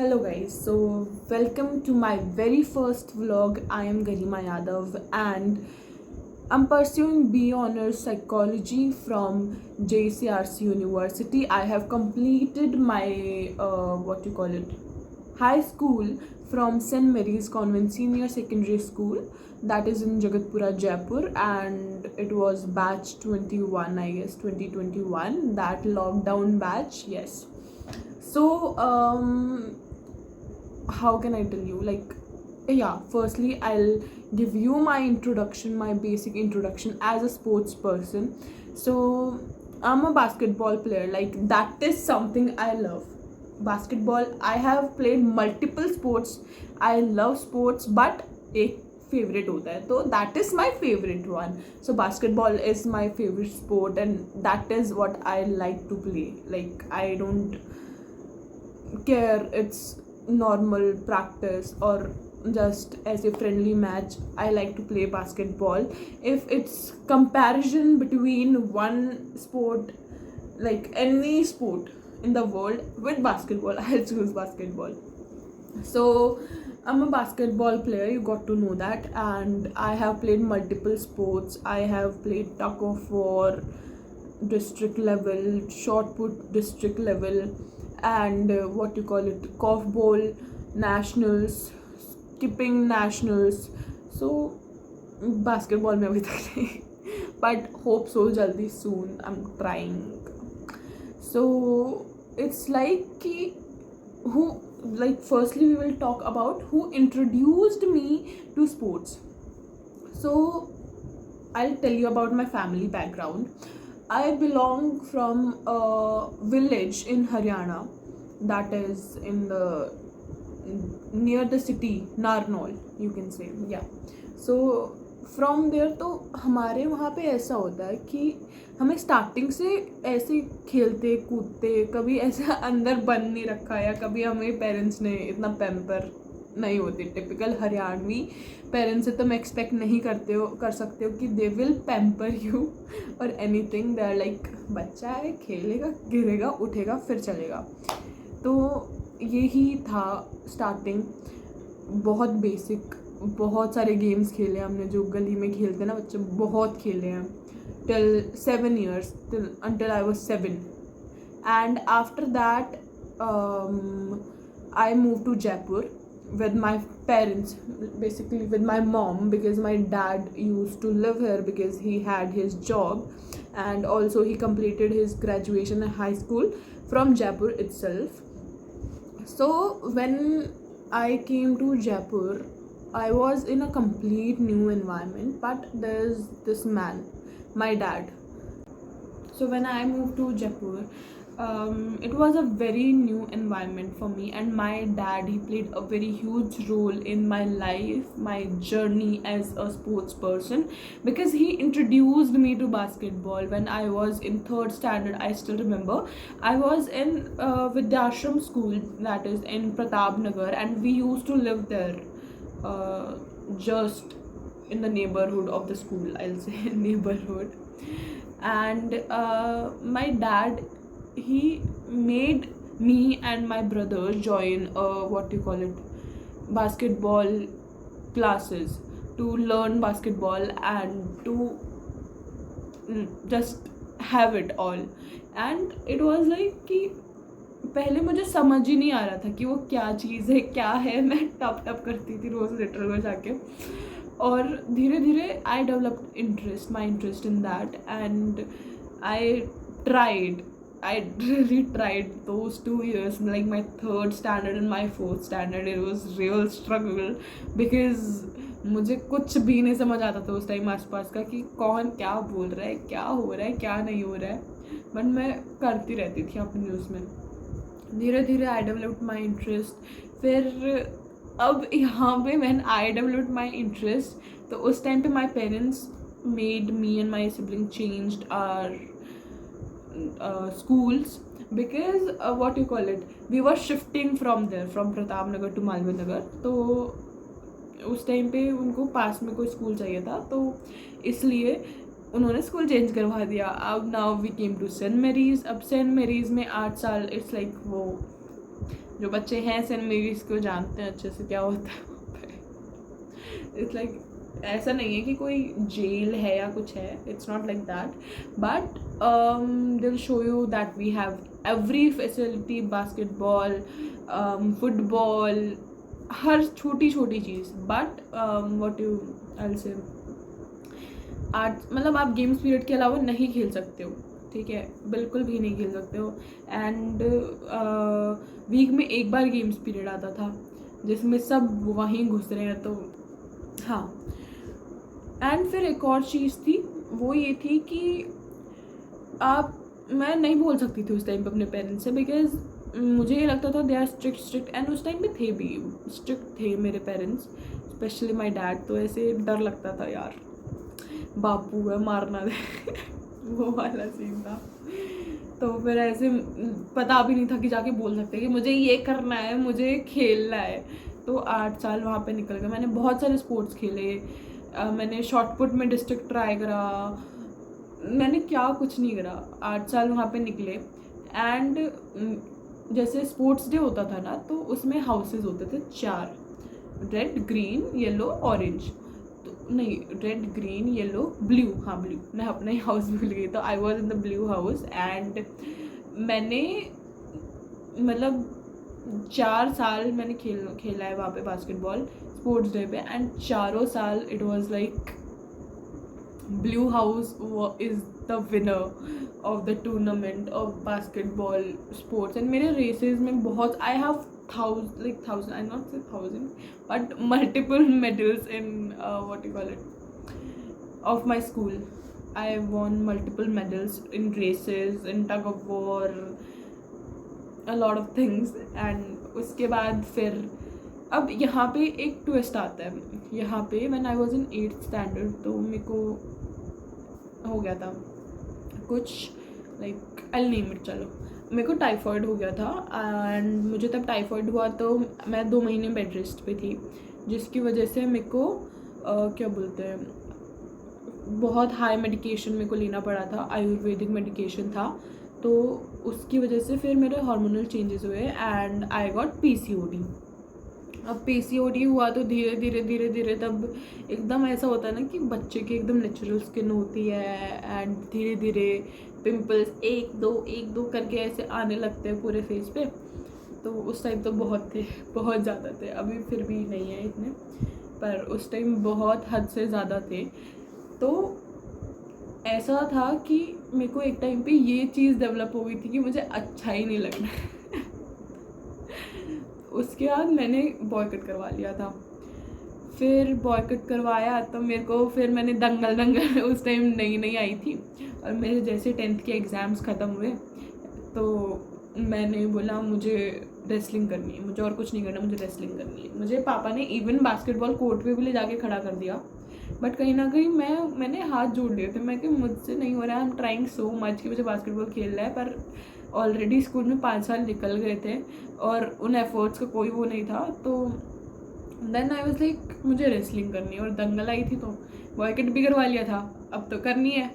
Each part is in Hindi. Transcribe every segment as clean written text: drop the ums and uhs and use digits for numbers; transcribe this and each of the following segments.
Hello guys, so welcome to my very first vlog. I am Garima Yadav and I'm pursuing B Honors Psychology from JCRC University. I have completed my high school from St. Mary's Convent Senior Secondary School, that is in Jagatpura, Jaipur, and it was batch 21, I guess 2021, that lockdown batch. Yes. So how can I tell you? Firstly, I'll give you my introduction, my basic introduction as a sports person. So, I'm a basketball player, like, that is something I love. Basketball, I have played multiple sports. I love sports, but एक favorite होता है, तो that is my favorite one. So basketball is my favorite sport and that is what I like to play. Like, I don't care it's normal practice or just as a friendly match. I like to play basketball. If it's comparison between one sport, like any sport in the world with basketball, I'll choose basketball. So I'm a basketball player, you got to know that, and I have played multiple sports. I have played tug of war district level, shot put district level, and korfball nationals, skipping nationals. So basketball में अभी तक नहीं, but hope so jaldi soon. I'm trying. So it's like कि who, like, firstly we will talk about who introduced me to sports. So I'll tell you about my family background. I belong from a village in Haryana, that is in the near the city Narnaul, you can say. Yeah. So from there, तो हमारे वहाँ पे ऐसा होता है कि हमें स्टार्टिंग से ऐसे खेलते कूदते, कभी ऐसा अंदर बंद नहीं रखा, या कभी हमें पेरेंट्स ने इतना पैम्पर नहीं होती. टिपिकल हरियाणवी पेरेंट्स से तुम एक्सपेक्ट नहीं कर सकते हो कि दे विल पैम्पर यू और एनीथिंग. दे आर लाइक, बच्चा है, खेलेगा, गिरेगा, उठेगा, फिर चलेगा. तो यही था स्टार्टिंग. बहुत बेसिक, बहुत सारे गेम्स खेले हमने जो गली में खेलते ना बच्चे, बहुत खेले हैं till 7 years, until I was 7. And after that, I moved to Jaipur with my parents, basically with my mom, because my dad used to live here because he had his job, and also he completed his graduation in high school from Jaipur itself. So when I came to Jaipur, I was in a complete new environment, but there's this man, my dad. So when I moved to Jaipur, it was a very new environment for me, and my dad, he played a very huge role in my life, my journey as a sports person, because he introduced me to basketball when I was in 3rd standard. I still remember I was in Vidyashram school, that is in Pratap Nagar, and we used to live there, just in the neighborhood of the school, I'll say neighborhood. And my dad, he made me and my brothers join basketball classes to learn basketball and to just have it all. And it was like कि पहले मुझे समझ ही नहीं आ रहा था कि वो क्या चीज़ है, क्या है. मैं टप करती थी रोज़ लिटर में जाके, और धीरे धीरे आई developed my interest in that, and I really tried those 2 years, like my 3rd standard and my 4th standard. It was real struggle because मुझे कुछ भी नहीं समझ आता था उस टाइम आसपास का कि कौन क्या बोल रहा है, क्या हो रहा है, क्या नहीं हो रहा है, बट मैं करती रहती थी अपनी उसमें. धीरे धीरे आई डेवलप्ड माई इंटरेस्ट. फिर अब यहाँ पे when I developed my interest, तो उस टाइम पे my parents made me and my sibling changed our schools, because we were shifting from Pratap Nagar to Malviya Nagar. तो उस टाइम पे उनको पास में कोई स्कूल चाहिए था, तो इसलिए उन्होंने स्कूल चेंज करवा दिया. अब now we came to saint Mary's. अब सेंट मेरीज में 8 साल, इट्स लाइक वो जो बच्चे हैं सेंट मेरीज को जानते हैं अच्छे से क्या होता है वहाँ पे। इट्स लाइक ऐसा नहीं है कि कोई जेल है या कुछ है, it's not like that, but they will show you that we have every facility, basketball, football, हर छोटी छोटी चीज़। But what you I say art, मतलब आप गेम्स पीरियड के अलावा नहीं खेल सकते हो, ठीक है, बिल्कुल भी नहीं खेल सकते हो। एंड वीक में एक बार गेम्स पीरियड आता था जिसमें सब वहीं घुस रहे हैं, तो हाँ। एंड फिर एक और चीज़ थी, वो ये थी कि मैं नहीं बोल सकती थी उस टाइम पे अपने पेरेंट्स से, बिकॉज मुझे ये लगता था दे आर स्ट्रिक्ट, एंड उस टाइम पे थे भी, स्ट्रिक्ट थे मेरे पेरेंट्स, स्पेशली माई डैड। तो ऐसे डर लगता था यार, बापू है मारना दे वो वाला सीन था। तो फिर ऐसे पता भी नहीं था कि जाके बोल सकते कि मुझे ये करना है, मुझे खेलना है। तो 8 साल वहाँ पे निकल गए। मैंने बहुत सारे स्पोर्ट्स खेले, मैंने शॉट पुट में डिस्ट्रिक्ट ट्राई करा, मैंने क्या कुछ नहीं करा, 8 साल वहाँ पे निकले। एंड जैसे स्पोर्ट्स डे होता था ना, तो उसमें हाउसेस होते थे 4, रेड, ग्रीन, येलो, ऑरेंज। नहीं, रेड, ग्रीन, येलो, ब्लू, हाँ ब्लू। मैं अपना ही हाउस भूल गई, तो I was in the blue house. And मैंने मतलब 4 साल मैंने खेला है वहाँ पे बास्केटबॉल स्पोर्ट्स डे पे। एंड 4 साल it was like blue house is the winner of the tournament of basketball sports. And मेरे रेसेस में बहुत, I have thousand, I not say 1,000, but multiple medals in what you call it, of my school. I won multiple medals in races, in tug of war, a lot of things. And उसके बाद फिर अब यहाँ पे एक ट्विस्ट आता है। यहाँ पे when I was in 8th standard, तो मेरे को हो गया था कुछ लाइक I'll name it, चलो मेरे को टाइफॉइड हो गया था। एंड मुझे तब टाइफॉइड हुआ तो मैं 2 महीने बेड रेस्ट पे थी, जिसकी वजह से मेरे को क्या बोलते हैं, बहुत हाई मेडिकेशन मेरे को लेना पड़ा था, आयुर्वेदिक मेडिकेशन था। तो उसकी वजह से फिर मेरे हार्मोनल चेंजेस हुए एंड आई गॉट PCOD। अब PCOD हुआ तो धीरे धीरे धीरे धीरे तब एकदम ऐसा होता है ना कि बच्चे की एकदम नेचुरल स्किन होती है, एंड धीरे धीरे पिंपल्स 1-2 करके ऐसे आने लगते हैं पूरे फेस पे। तो उस टाइम तो बहुत थे, बहुत ज़्यादा थे, अभी फिर भी नहीं है इतने, पर उस टाइम बहुत हद से ज़्यादा थे। तो ऐसा था कि मेरे को एक टाइम पे ये चीज़ डेवलप हो गई थी कि मुझे अच्छा ही नहीं लगना उसके बाद मैंने बॉयकट करवा लिया था। फिर बॉयकट करवाया तो मेरे को, फिर मैंने दंगल उस टाइम नई आई थी, और मेरे जैसे 10th के एग्ज़ाम्स ख़त्म हुए तो मैंने बोला मुझे रेसलिंग करनी है, मुझे और कुछ नहीं करना, मुझे रेसलिंग करनी है। मुझे पापा ने इवन बास्केटबॉल कोर्ट पे भी ले जाके खड़ा कर दिया, बट कहीं ना कहीं मैंने हाथ जोड़ लिए थे। मैं कि मुझसे नहीं हो रहा है, I am trying so much कि मुझे बास्केटबॉल खेलना है, पर ऑलरेडी स्कूल में 5 साल निकल गए थे और उन एफर्ट्स का कोई वो नहीं था। तो देन आई वाज लाइक मुझे रेसलिंग करनी है, और दंगल आई थी तो बॉयकट भी करवा लिया था, अब तो करनी है।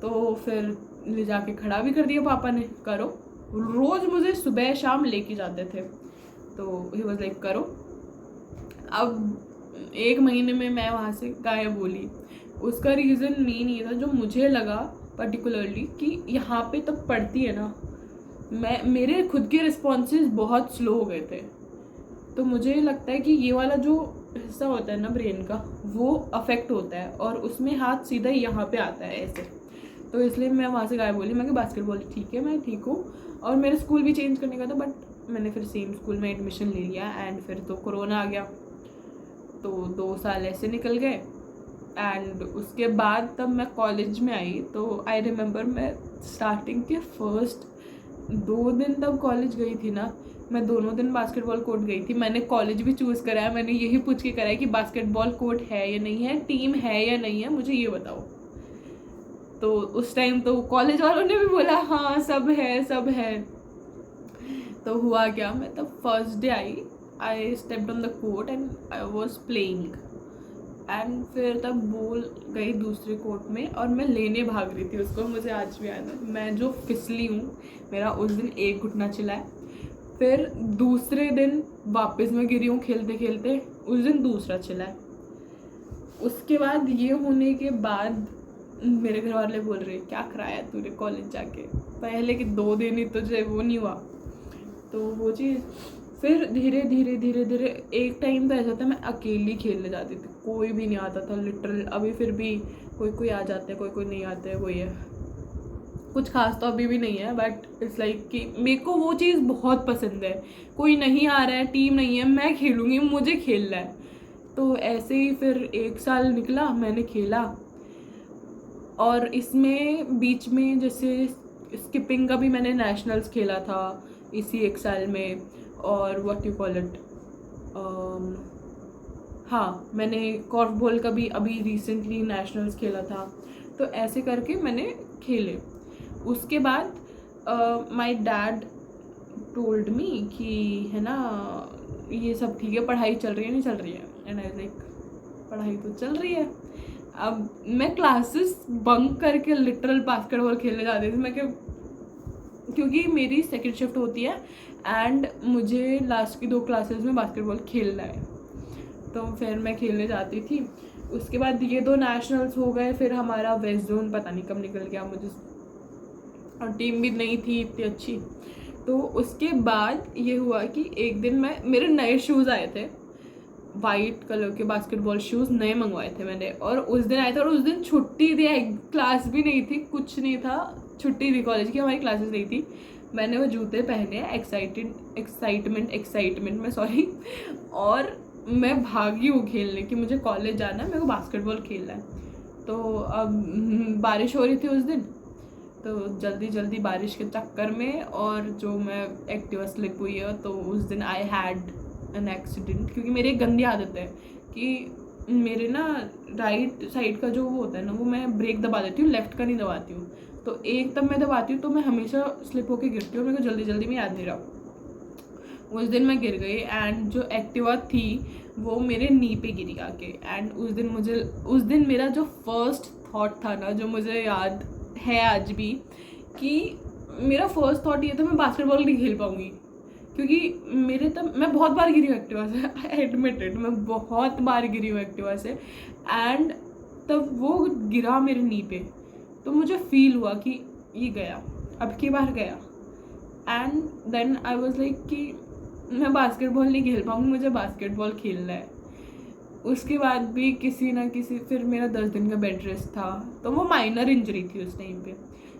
तो फिर ले जाके खड़ा भी कर दिया पापा ने, करो। रोज़ मुझे सुबह शाम लेके जाते थे, तो ही वाज लाइक करो। अब 1 महीने में मैं वहाँ से गायब बोली। उसका रीज़न मेन ये था, जो मुझे लगा पर्टिकुलरली कि यहाँ पे तब पढ़ती है ना, मेरे खुद के रिस्पॉन्सेज बहुत स्लो हो गए थे। तो मुझे लगता है कि ये वाला जो हिस्सा होता है ना ब्रेन का, वो अफेक्ट होता है, और उसमें हाथ सीधा यहाँ पे आता है ऐसे। तो इसलिए मैं वहाँ से गायब बोली। मैं कि बास्केटबॉल ठीक है, मैं ठीक हूँ। और मेरा स्कूल भी चेंज करने का था, बट मैंने फिर सेम स्कूल में एडमिशन ले लिया। एंड फिर तो कोरोना आ गया, तो 2 साल ऐसे निकल गए। एंड उसके बाद तब मैं कॉलेज में आई, तो आई रिमेंबर मैं स्टार्टिंग के फर्स्ट 2 दिन तब कॉलेज गई थी ना, मैं दोनों दिन बास्केटबॉल कोर्ट गई थी। मैंने कॉलेज भी चूज़ कराया, मैंने यही पूछ के कराया कि बास्केटबॉल कोर्ट है या नहीं है, टीम है या नहीं है, मुझे ये बताओ। तो उस टाइम तो कॉलेज वालों ने भी बोला हाँ सब है सब है। तो हुआ क्या, मैं तब first day I stepped on the court and I was playing. And फिर तब बॉल गई दूसरे कोर्ट में, और मैं लेने भाग रही थी उसको। मुझे आज भी याद है, मैं जो फिसली हूँ, मेरा उस दिन एक घुटना चिल्ला है। फिर दूसरे दिन वापस मैं गिरी हूँ खेलते खेलते, उस दिन दूसरा चिल्ला है। उसके बाद ये होने के बाद मेरे घर वाले बोल रहे क्या कराया तूने कॉलेज जाके, पहले के 2 दिन ही तुझे वो नहीं हुआ। तो वो चीज़ फिर धीरे धीरे धीरे धीरे एक टाइम तो ऐसा था मैं अकेली खेलने जाती थी, कोई भी नहीं आता था लिटरल। अभी फिर भी कोई कोई आ जाते हैं, कोई कोई नहीं आते हैं, वही है, कुछ खास तो अभी भी नहीं है, बट इट्स लाइक कि मेरे को वो चीज़ बहुत पसंद है। कोई नहीं आ रहा है, टीम नहीं है, मैं खेलूँगी, मुझे खेलना है। तो ऐसे ही फिर 1 साल निकला, मैंने खेला। और इसमें बीच में जैसे स्किपिंग का भी मैंने नेशनल्स खेला था इसी 1 साल में, और व्हाट यू कॉल इट, हाँ मैंने कॉर्फबॉल का भी अभी रिसेंटली नेशनल्स खेला था। तो ऐसे करके मैंने खेले। उसके बाद माय डैड टोल्ड मी कि है ना ये सब ठीक है, पढ़ाई चल रही है नहीं चल रही है, एंड आई लाइक पढ़ाई तो चल रही है। अब मैं क्लासेस बंक करके लिटरल बास्केटबॉल खेलने जाती थी। मैं क्योंकि मेरी सेकंड शिफ्ट होती है एंड मुझे लास्ट की 2 क्लासेस में बास्केटबॉल खेलना है, तो फिर मैं खेलने जाती थी। उसके बाद ये 2 नेशनल्स हो गए, फिर हमारा वेस्ट जोन पता नहीं कब निकल गया मुझे, और टीम भी नहीं थी इतनी अच्छी। तो उसके बाद ये हुआ कि एक दिन मेरे नए शूज़ आए थे, वाइट कलर के बास्केटबॉल शूज़ नए मंगवाए थे मैंने, और उस दिन आए थे, और उस दिन छुट्टी थी, क्लास भी नहीं थी, कुछ नहीं था, छुट्टी थी कॉलेज की, हमारी क्लासेस नहीं थी। मैंने वो जूते पहने, एक्साइटमेंट में सॉरी, और मैं भागी हूँ खेलने की, मुझे कॉलेज जाना है, मेरे को बास्केटबॉल खेलना है। तो अब बारिश हो रही थी उस दिन, तो जल्दी जल्दी बारिश के चक्कर में, और जो मैं एक्टिवा स्लिप हुई है, तो उस दिन आई हैड एन एक्सीडेंट। क्योंकि मेरी एक गंदी आदत है कि मेरे ना राइट साइड का जो वो होता है ना, वो मैं ब्रेक दबा देती हूँ, लेफ्ट का नहीं दबाती हूँ। तो एक तब मैं दबाती हूँ तो मैं हमेशा स्लिप होके गिरती हूँ, मेरे को जल्दी जल्दी में याद नहीं रहा। उस दिन मैं गिर गई, एंड जो एक्टिवा थी वो मेरे नी पे गिरी आके। एंड उस दिन मेरा जो फर्स्ट थॉट था ना, जो मुझे याद है आज भी, कि मेरा फर्स्ट थॉट ये था मैं बास्केटबॉल नहीं खेल पाऊँगी। क्योंकि मैं बहुत बार गिरी हूँ एक्टिवा से, आई एडमिट इट, मैं बहुत बार गिरी हूँ एक्टिवा से। एंड तब वो गिरा मेरे नी पे, तो मुझे फील हुआ कि ये गया, अब की बार गया। And then I was like कि मैं बास्केटबॉल नहीं खेल पाऊँगी, मुझे बास्केटबॉल खेलना है। उसके बाद भी किसी ना किसी, फिर मेरा 10 दिन का बेड रेस्ट था, तो वो माइनर इंजरी थी उस टाइम पे।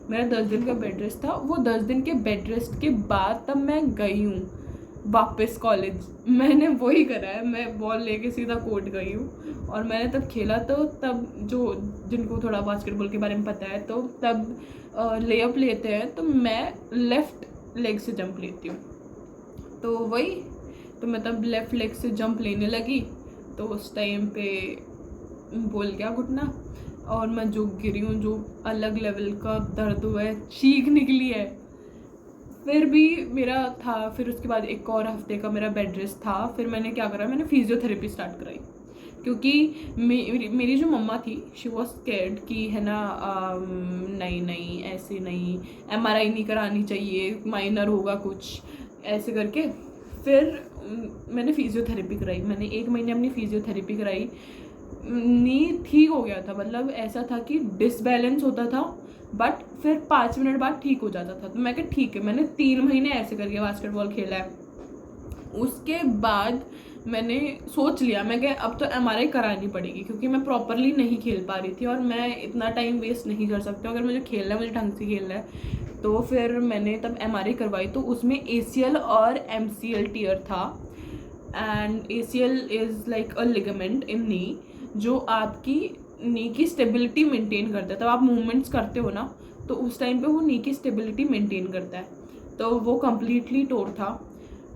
मेरा 10 दिन का बेड रेस्ट था, वो 10 दिन के बेड रेस्ट के बाद तब मैं गई हूँ वापस कॉलेज। मैंने वही करा है, मैं बॉल लेके सीधा कोर्ट गई हूँ, और मैंने तब खेला। तो तब जो जिनको थोड़ा बास्केटबॉल के बारे में पता है, तो तब लेअप लेते हैं, तो मैं लेफ़्ट लेग से जंप लेती हूँ। तो वही, तो मैं तब लेफ़्ट लेग से जंप लेने लगी, तो उस टाइम पे बोल गया घुटना, और मैं जो गिरी हूँ, जो अलग लेवल का दर्द हुआ है, चीख निकली है। फिर भी मेरा था, फिर उसके बाद 1 और हफ्ते का मेरा बेड रेस्ट था। फिर मैंने क्या करा, मैंने फिजियोथेरेपी स्टार्ट कराई। क्योंकि मेरी जो मम्मा थी, शी वॉज स्कैर्ड कि है ना नहीं ऐसे नहीं, MRI नहीं करानी चाहिए, माइनर होगा कुछ, ऐसे करके। फिर मैंने फिजियोथेरेपी कराई, मैंने 1 महीने अपनी फिजियोथेरेपी कराई। नी ठीक हो गया था, मतलब ऐसा था कि डिसबैलेंस होता था, बट फिर 5 मिनट बाद ठीक हो जाता था। तो मैं कहा ठीक है, मैंने 3 महीने ऐसे करके बास्केटबॉल खेला है। उसके बाद मैंने सोच लिया, मैं कहा अब तो MRI करानी पड़ेगी, क्योंकि मैं प्रॉपरली नहीं खेल पा रही थी, और मैं इतना टाइम वेस्ट नहीं कर सकती। अगर मुझे खेलना है, मुझे ढंग से खेलना है। तो फिर मैंने तब MRI करवाई, तो उसमें ACL और MCL टीयर था। And ACL is like a ligament in knee, जो आपकी नी की स्टेबिलिटी मेंटेन करता है। तब आप मूवमेंट्स करते हो ना, तो उस टाइम पे वो नी की स्टेबिलिटी मेंटेन करता है। तो वो कम्प्लीटली टोर था।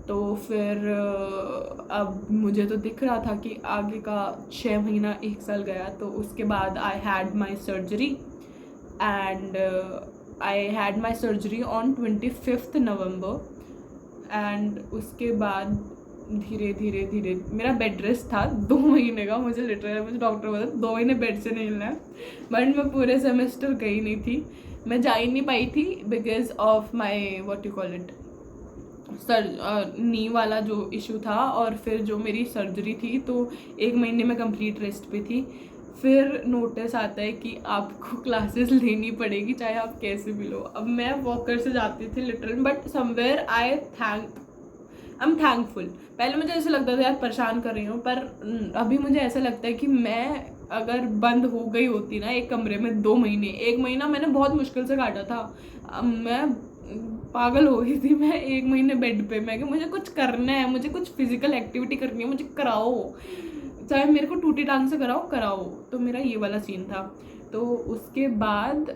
तो फिर अब मुझे तो दिख रहा था कि आगे का 6 महीना 1 साल गया। तो उसके बाद I had my surgery, and I had my surgery on 25 November. And उसके बाद धीरे धीरे मेरा बेड रेस्ट था 2 महीने का। मुझे डॉक्टर बोला 2 महीने बेड से नहीं हिलना है, बट मैं पूरे सेमेस्टर गई नहीं थी, मैं जा ही नहीं पाई थी because of my what you call it, knee वाला जो इशू था, और फिर जो मेरी सर्जरी थी, तो 1 महीने में कंप्लीट रेस्ट पे थी। फिर नोटिस आता है कि आपको क्लासेस लेनी पड़ेगी चाहे आप कैसे भी लो। अब मैं वॉकर से जाती थी literal, but somewhere I am thankful. पहले मुझे ऐसा लगता था यार परेशान कर रही हूँ, पर अभी मुझे ऐसा लगता है कि मैं अगर बंद हो गई होती ना एक कमरे में 2 महीने, 1 महीना मैंने बहुत मुश्किल से काटा था। मैं पागल हो गई थी, मैं 1 महीने बेड पे, मैं कि मुझे कुछ करना है, मुझे कुछ फिजिकल एक्टिविटी करनी है, मुझे कराओ, चाहे मेरे को टूटी टांग से कराओ। तो मेरा ये वाला सीन था। तो उसके बाद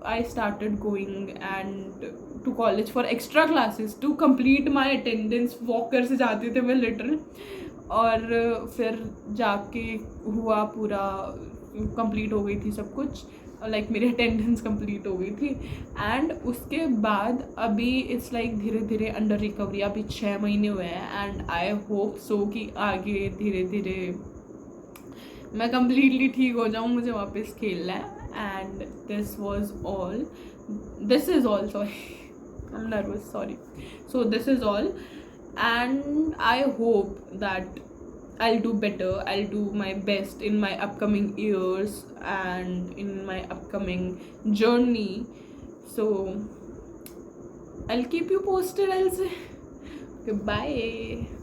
I started going and to college for extra classes to complete my attendance. Walker से जाते थे मैं लिटरल, और फिर जाके हुआ पूरा, कंप्लीट हो गई थी सब कुछ, लाइक मेरी अटेंडेंस कंप्लीट हो गई थी। एंड उसके बाद अभी इट्स लाइक धीरे धीरे अंडर रिकवरी। अभी 6 महीने हुए हैं एंड आई होप सो कि आगे धीरे धीरे मैं कम्प्लीटली ठीक हो जाऊँ, मुझे वापस खेलना है। And this is all sorry, I am nervous, sorry. So this is all, and I hope that I'll do better, I'll do my best in my upcoming years and in my upcoming journey. So I'll keep you posted, I'll say. Goodbye.